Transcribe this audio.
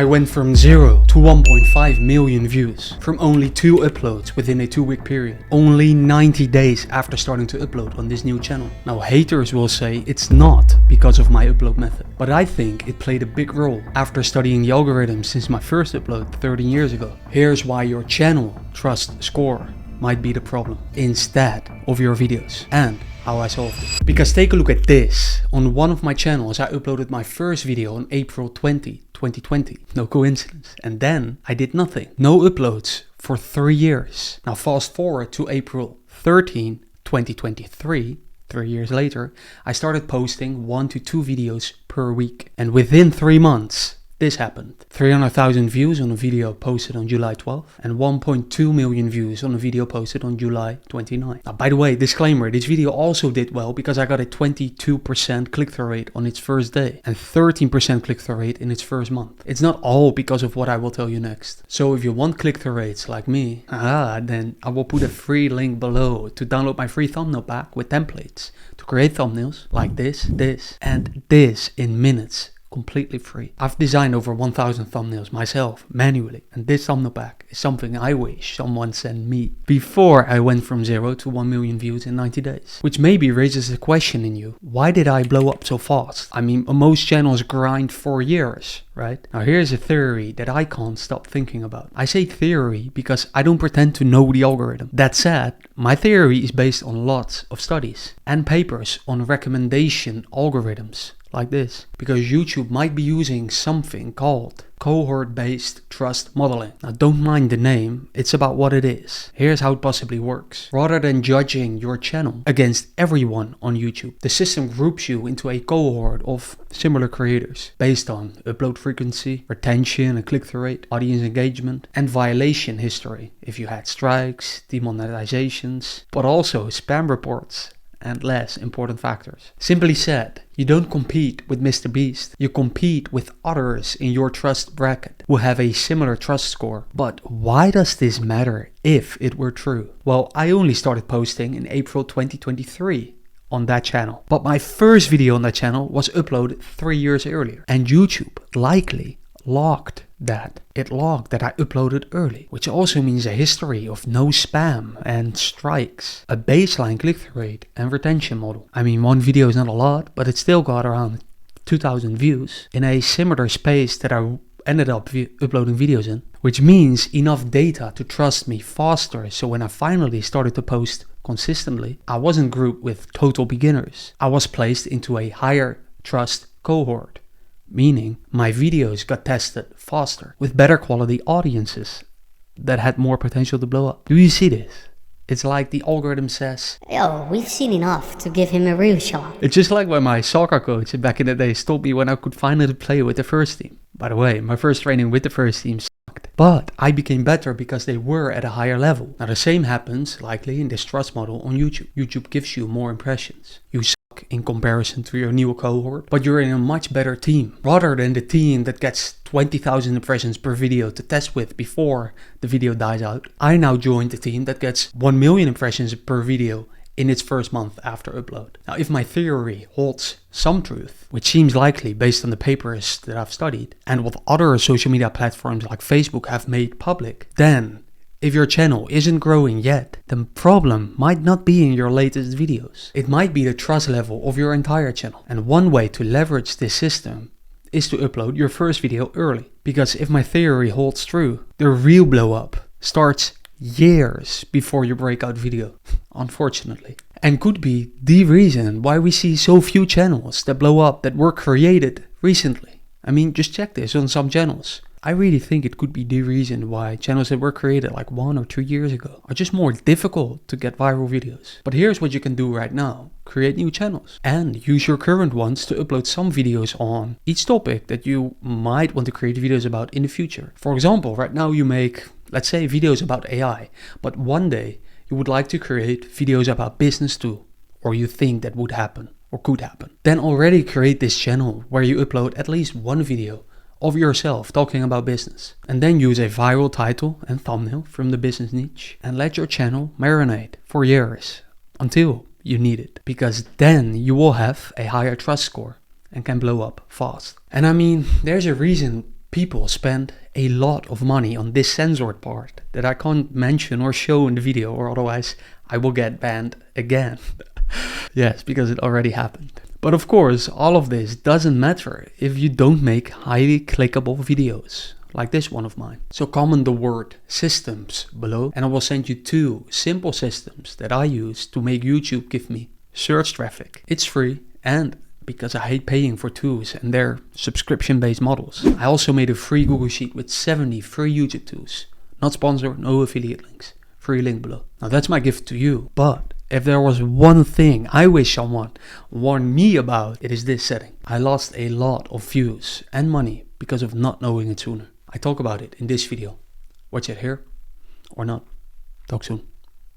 I went from 0 to 1.5 million views from only 2 uploads within a 2-week period. Only 90 days after starting to upload on this new channel. Now haters will say it's not because of my upload method, but I think it played a big role after studying the algorithm since my first upload 13 years ago. Here's why your channel trust score might be the problem instead of your videos and how I solved it. Because take a look at this. On one of my channels I uploaded my first video on April 20, 2020. No coincidence. And then I did nothing. No uploads for 3 years. Now fast forward to April 13, 2023. 3 years later, I started posting 1 to 2 videos per week. And within 3 months, this happened. 300,000 views on a video posted on July 12th and 1.2 million views on a video posted on July 29th. Now, by the way, disclaimer, this video also did well because I got a 22% click-through rate on its first day and 13% click-through rate in its first month. It's not all because of what I will tell you next. So if you want click-through rates like me, then I will put a free link below to download my free thumbnail pack with templates to create thumbnails like this, and this in minutes. Completely free. I've designed over 1000 thumbnails myself, manually, and this thumbnail pack is something I wish someone sent me before I went from 0 to 1 million views in 90 days. Which maybe raises a question in you. Why did I blow up so fast? I mean, most channels grind for years, right? Now here's a theory that I can't stop thinking about. I say theory because I don't pretend to know the algorithm. That said, my theory is based on lots of studies and papers on recommendation algorithms. Like this, because YouTube might be using something called cohort-based trust modeling. Now don't mind the name, it's about what it is. Here's how it possibly works. Rather than judging your channel against everyone on YouTube, the system groups you into a cohort of similar creators based on upload frequency, retention and click-through rate, audience engagement, and violation history. If you had strikes, demonetizations, but also spam reports and less important factors. Simply said, you don't compete with Mr. Beast. You compete with others in your trust bracket who have a similar trust score. But why does this matter if it were true? Well, I only started posting in April 2023 on that channel. But my first video on that channel was uploaded 3 years earlier. And YouTube likely logged that. It logged that I uploaded early, which also means a history of no spam and strikes, a baseline click-through rate and retention model. I mean, one video is not a lot, but it still got around 2000 views in a similar space that I ended up uploading videos in, which means enough data to trust me faster. So when I finally started to post consistently, I wasn't grouped with total beginners. I was placed into a higher trust cohort. Meaning my videos got tested faster with better quality audiences that had more potential to blow up. Do you see this? It's like the algorithm says, "Yo, we've seen enough to give him a real shot." It's just like when my soccer coach back in the days told me when I could finally play with the first team. By the way, my first training with the first team sucked. But I became better because they were at a higher level. Now the same happens likely in this trust model on YouTube. YouTube gives you more impressions. You in comparison to your new cohort, but you're in a much better team. Rather than the team that gets 20,000 impressions per video to test with before the video dies out, I now joined the team that gets 1 million impressions per video in its first month after upload. Now, if my theory holds some truth, which seems likely based on the papers that I've studied and what other social media platforms like Facebook have made public, then if your channel isn't growing yet, the problem might not be in your latest videos. It might be the trust level of your entire channel. And one way to leverage this system is to upload your first video early. Because if my theory holds true, the real blow up starts years before your breakout video, unfortunately. And could be the reason why we see so few channels that blow up that were created recently. I mean, just check this on some channels. I really think it could be the reason why channels that were created like 1 or 2 years ago are just more difficult to get viral videos. But here's what you can do right now. Create new channels and use your current ones to upload some videos on each topic that you might want to create videos about in the future. For example, right now you make, let's say, videos about AI, but one day you would like to create videos about business too, or you think that would happen or could happen. Then already create this channel where you upload at least one video of yourself talking about business, and then use a viral title and thumbnail from the business niche and let your channel marinate for years until you need it, because then you will have a higher trust score and can blow up fast. And I mean, there's a reason People spend a lot of money on this censored part that I can't mention or show in the video, or otherwise I will get banned again. Yes, because it already happened. But of course, all of this doesn't matter if you don't make highly clickable videos, like this one of mine. So comment the word systems below and I will send you 2 simple systems that I use to make YouTube give me search traffic. It's free, and because I hate paying for tools and their subscription-based models. I also made a free Google Sheet with 70 free YouTube tools. Not sponsored, no affiliate links. Free link below. Now that's my gift to you, but if there was one thing I wish someone warned me about, it is this setting. I lost a lot of views and money because of not knowing it sooner. I talk about it in this video. Watch it here or not. Talk soon.